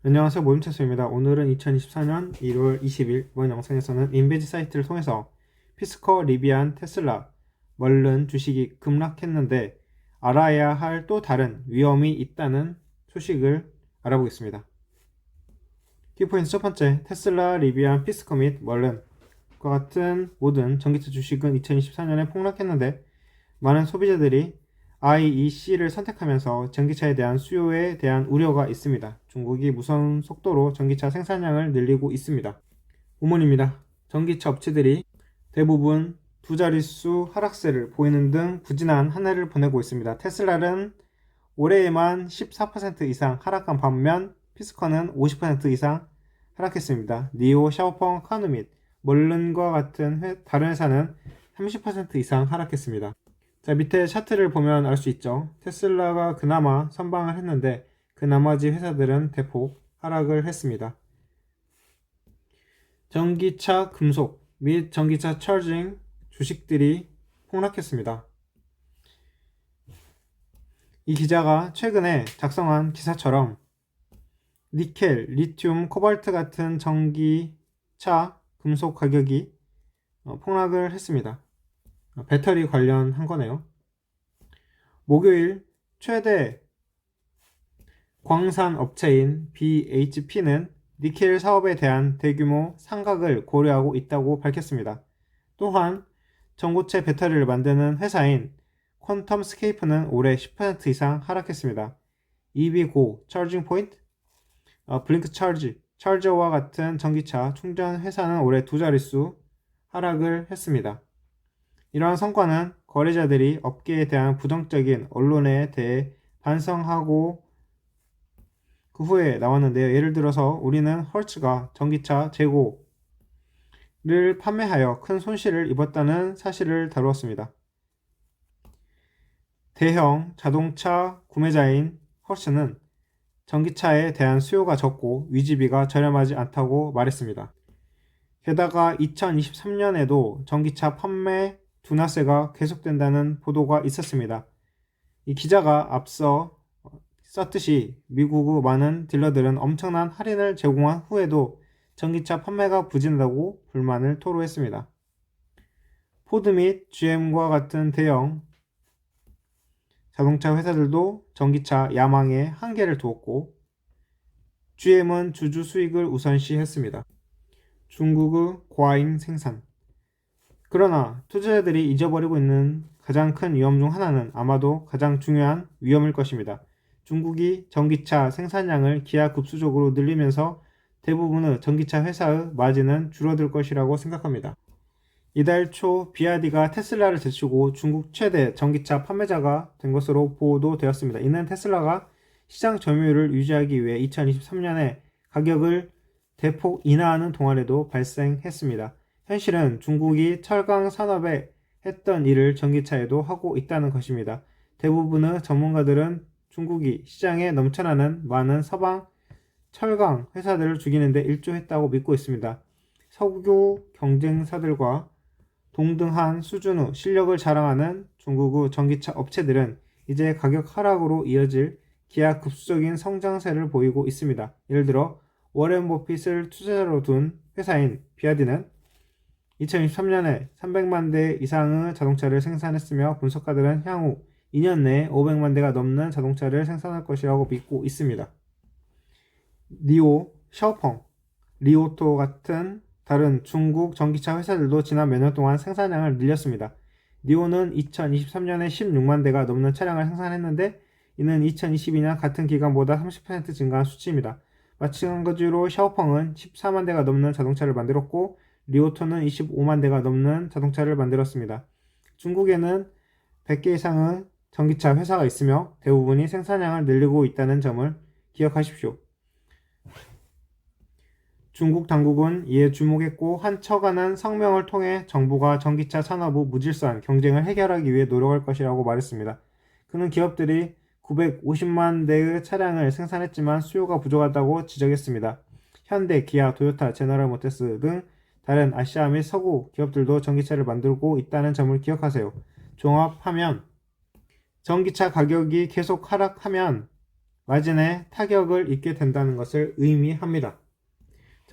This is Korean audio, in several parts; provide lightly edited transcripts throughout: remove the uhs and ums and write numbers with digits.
안녕하세요, 모임체스입니다. 오늘은 2024년 1월 20일 이번 영상에서는 인베지 사이트를 통해서 피스커, 리비안, 테슬라, 멀른 주식이 급락했는데 알아야 할 또 다른 위험이 있다는 소식을 알아보겠습니다. 키포인트 첫 번째, 테슬라, 리비안, 피스커 및 멀른과 같은 모든 전기차 주식은 2024년에 폭락했는데 많은 소비자들이 IEC를 선택하면서 전기차에 대한 수요에 대한 우려가 있습니다. 중국이 무선 속도로 전기차 생산량을 늘리고 있습니다. 우문입니다. 전기차 업체들이 대부분 두 자릿수 하락세를 보이는 등 부진한 한 해를 보내고 있습니다. 테슬라는 올해에만 14% 이상 하락한 반면 피스커는 50% 이상 하락했습니다. 니오, 샤오펑, 카누 및 멀른과 같은 다른 회사는 30% 이상 하락했습니다. 자, 밑에 차트를 보면 알 수 있죠. 테슬라가 그나마 선방을 했는데 그 나머지 회사들은 대폭 하락을 했습니다. 전기차 금속 및 전기차 차징 주식들이 폭락했습니다. 이 기자가 최근에 작성한 기사처럼 니켈, 리튬, 코발트 같은 전기차 금속 가격이 폭락을 했습니다. 배터리 관련한 거네요. 목요일 최대 광산 업체인 BHP는 니켈 사업에 대한 대규모 상각을 고려하고 있다고 밝혔습니다. 또한 전고체 배터리를 만드는 회사인 퀀텀 스케이프는 올해 10% 이상 하락했습니다. EV고, 차징 포인트, 블링크 차저와 같은 전기차 충전 회사는 올해 두 자릿수 하락을 했습니다. 이러한 성과는 거래자들이 업계에 대한 부정적인 언론에 대해 반성하고 그 후에 나왔는데요. 예를 들어서 우리는 헐츠가 전기차 재고를 판매하여 큰 손실을 입었다는 사실을 다루었습니다. 대형 자동차 구매자인 헐츠는 전기차에 대한 수요가 적고 위지비가 저렴하지 않다고 말했습니다. 게다가 2023년에도 전기차 판매 둔화세가 계속된다는 보도가 있었습니다. 이 기자가 앞서 썼듯이 미국의 많은 딜러들은 엄청난 할인을 제공한 후에도 전기차 판매가 부진하다고 불만을 토로했습니다. 포드 및 GM과 같은 대형 자동차 회사들도 전기차 야망에 한계를 두었고 GM은 주주 수익을 우선시했습니다. 중국의 과잉 생산. 그러나 투자자들이 잊어버리고 있는 가장 큰 위험 중 하나는 아마도 가장 중요한 위험일 것입니다. 중국이 전기차 생산량을 기하급수적으로 늘리면서 대부분의 전기차 회사의 마진은 줄어들 것이라고 생각합니다. 이달 초 비아디가 테슬라를 제치고 중국 최대 전기차 판매자가 된 것으로 보도되었습니다. 이는 테슬라가 시장 점유율을 유지하기 위해 2023년에 가격을 대폭 인하하는 동안에도 발생했습니다. 현실은 중국이 철강 산업에 했던 일을 전기차에도 하고 있다는 것입니다. 대부분의 전문가들은 중국이 시장에 넘쳐나는 많은 서방 철강 회사들을 죽이는데 일조했다고 믿고 있습니다. 석유 경쟁사들과 동등한 수준의 실력을 자랑하는 중국의 전기차 업체들은 이제 가격 하락으로 이어질 기하급수적인 성장세를 보이고 있습니다. 예를 들어 워렌 버핏을 투자자로 둔 회사인 비아디는 2023년에 300만 대 이상의 자동차를 생산했으며 분석가들은 향후 2년 내에 500만 대가 넘는 자동차를 생산할 것이라고 믿고 있습니다. 니오, 샤오펑, 리오토 같은 다른 중국 전기차 회사들도 지난 몇 년 동안 생산량을 늘렸습니다. 니오는 2023년에 16만 대가 넘는 차량을 생산했는데 이는 2022년 같은 기간보다 30% 증가한 수치입니다. 마찬가지로 샤오펑은 14만 대가 넘는 자동차를 만들었고 리오토는 25만 대가 넘는 자동차를 만들었습니다. 중국에는 100개 이상의 전기차 회사가 있으며 대부분이 생산량을 늘리고 있다는 점을 기억하십시오. 중국 당국은 이에 주목했고 한 처간한 성명을 통해 정부가 전기차 산업의 무질서한 경쟁을 해결하기 위해 노력할 것이라고 말했습니다. 그는 기업들이 950만 대의 차량을 생산했지만 수요가 부족하다고 지적했습니다. 현대, 기아, 도요타, 제너럴 모터스 등 다른 아시아 및 서구 기업들도 전기차를 만들고 있다는 점을 기억하세요. 종합하면 전기차 가격이 계속 하락하면 마진에 타격을 입게 된다는 것을 의미합니다.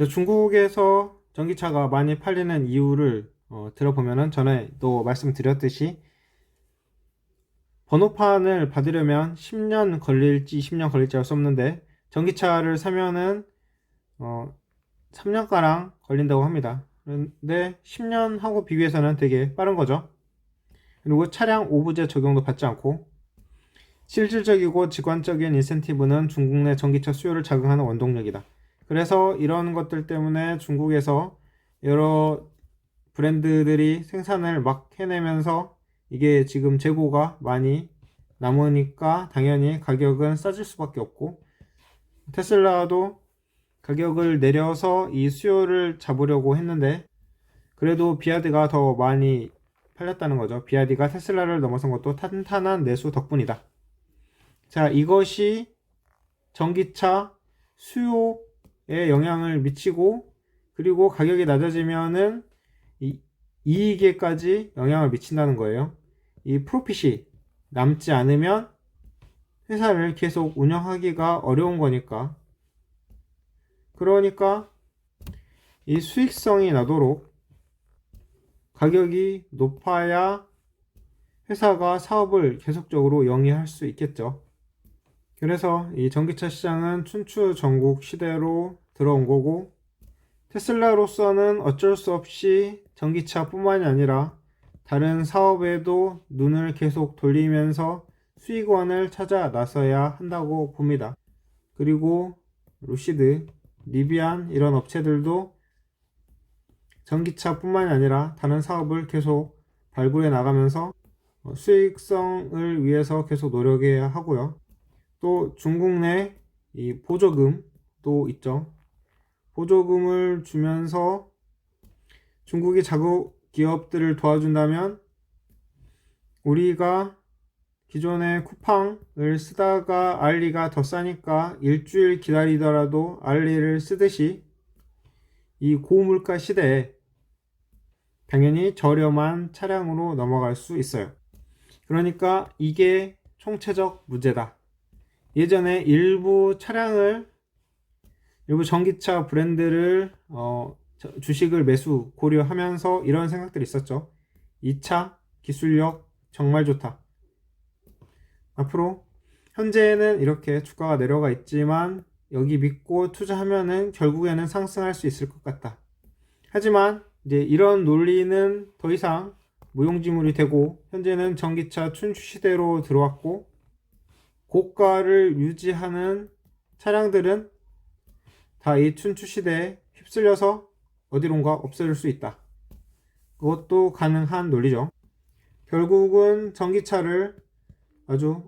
중국에서 전기차가 많이 팔리는 이유를 들어보면은 전에도 말씀드렸듯이 번호판을 받으려면 10년 걸릴지 20년 걸릴지 알 수 없는데 전기차를 사면은 3년가량 걸린다고 합니다. 그런데 10년하고 비교해서는 되게 빠른 거죠. 그리고 차량 오부제 적용도 받지 않고 실질적이고 직관적인 인센티브는 중국 내 전기차 수요를 자극하는 원동력이다. 그래서 이런 것들 때문에 중국에서 여러 브랜드들이 생산을 막 해내면서 이게 지금 재고가 많이 남으니까 당연히 가격은 싸질 수밖에 없고, 테슬라도 가격을 내려서 이 수요를 잡으려고 했는데 그래도 비아드가 더 많이 팔렸다는 거죠. 비아드가 테슬라를 넘어선 것도 탄탄한 내수 덕분이다. 자, 이것이 전기차 수요에 영향을 미치고, 그리고 가격이 낮아지면은 이익에까지 영향을 미친다는 거예요. 이 프로핏이 남지 않으면 회사를 계속 운영하기가 어려운 거니까. 그러니까 이 수익성이 나도록 가격이 높아야 회사가 사업을 계속적으로 영위할 수 있겠죠. 그래서 이 전기차 시장은 춘추전국 시대로 들어온 거고, 테슬라로서는 어쩔 수 없이 전기차뿐만이 아니라 다른 사업에도 눈을 계속 돌리면서 수익원을 찾아 나서야 한다고 봅니다. 그리고 루시드, 리비안 이런 업체들도 전기차뿐만이 아니라 다른 사업을 계속 발굴해 나가면서 수익성을 위해서 계속 노력해야 하고요. 또 중국 내 이 보조금도 있죠. 보조금을 주면서 중국이 자국 기업들을 도와준다면 우리가 기존에 쿠팡을 쓰다가 알리가 더 싸니까 일주일 기다리더라도 알리를 쓰듯이 이 고물가 시대에 당연히 저렴한 차량으로 넘어갈 수 있어요. 그러니까 이게 총체적 문제다. 예전에 일부 전기차 브랜드를 주식을 매수 고려하면서 이런 생각들이 있었죠. 이 차 기술력 정말 좋다. 앞으로 현재는 이렇게 주가가 내려가 있지만 여기 믿고 투자하면은 결국에는 상승할 수 있을 것 같다. 하지만 이제 이런 논리는 더 이상 무용지물이 되고, 현재는 전기차 춘추 시대로 들어왔고, 고가를 유지하는 차량들은 다 이 춘추 시대에 휩쓸려서 어디론가 없어질 수 있다. 그것도 가능한 논리죠. 결국은 전기차를 아주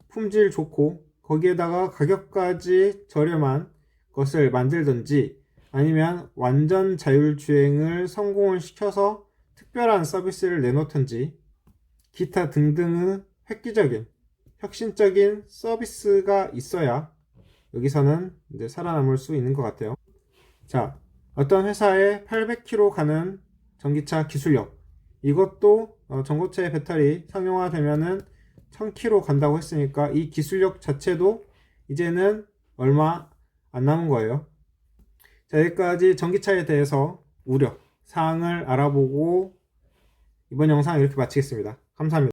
품질 좋고 거기에다가 가격까지 저렴한 것을 만들든지, 아니면 완전 자율주행을 성공을 시켜서 특별한 서비스를 내놓든지, 기타 등등의 획기적인 혁신적인 서비스가 있어야 여기서는 이제 살아남을 수 있는 것 같아요. 자, 어떤 회사에 800km 가는 전기차 기술력, 이것도 전고체 배터리 상용화되면은 1000km 간다고 했으니까 이 기술력 자체도 이제는 얼마 안 남은 거예요. 자, 여기까지 전기차에 대해서 우려 사항을 알아보고 이번 영상 이렇게 마치겠습니다. 감사합니다.